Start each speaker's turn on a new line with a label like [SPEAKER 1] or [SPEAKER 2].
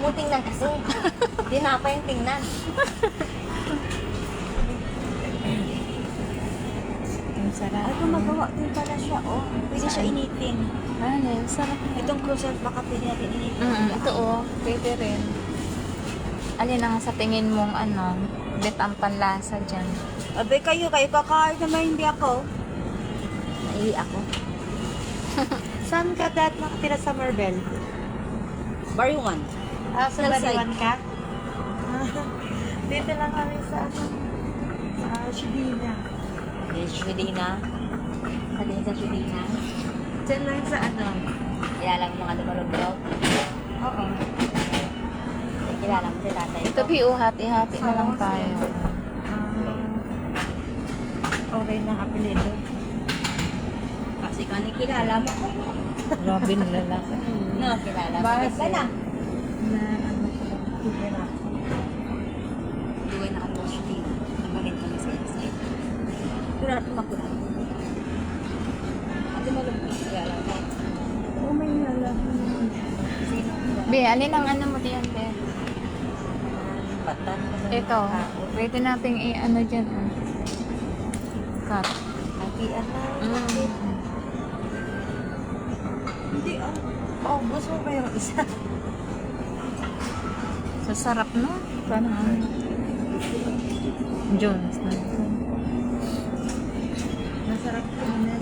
[SPEAKER 1] mo tingnan kasi. Hindi na pa yung tingnan.
[SPEAKER 2] Ang sarap.
[SPEAKER 1] Ay, gumagawa din pala siya, oh. Pwede siya
[SPEAKER 2] Saan?
[SPEAKER 1] initin.
[SPEAKER 2] Ano, sarap.
[SPEAKER 1] Itong croissant, baka pwede natin initin.
[SPEAKER 2] Ito pwede rin. Alin ang sa tingin mong bet ang panlasa dyan?
[SPEAKER 1] Abe, kayo kakain naman, hindi ako. Naiwi ako. Saan ka dad nakatira sa Marbel? Bariwan.
[SPEAKER 2] Ah,
[SPEAKER 1] sa Bariwan
[SPEAKER 2] ka?
[SPEAKER 1] Dito lang kami sa Shudina. Yes, Shudina. Sabihin sa Shudina. Diyan lang sa kilala mo mga lumalog-log? Oo. Kilala mo si tatay ko?
[SPEAKER 2] Ito, hati-hati na lang tayo.
[SPEAKER 1] Okay na apelido. Kasi kani kilala mo ko.
[SPEAKER 2] Grabe na lalaki.
[SPEAKER 1] No, kilala mo.
[SPEAKER 2] Bakit?
[SPEAKER 1] Ka na.
[SPEAKER 2] Na ano ko.
[SPEAKER 1] Duway na ako siya dito. Nagbalin kami sa inside. Tulad ko makulang. Ate malupit kilala mo.
[SPEAKER 2] Oh, may lalaki.
[SPEAKER 1] Sino?
[SPEAKER 2] Be, alin ang mo diyan, Be?
[SPEAKER 1] Batan.
[SPEAKER 2] Ito, pwede nating i-ano dyan. Cut.
[SPEAKER 1] Ati anak. Hindi paubos mo ba yung isa?
[SPEAKER 2] So, sarap, no? Parang Jones na.
[SPEAKER 1] Masarap ko na.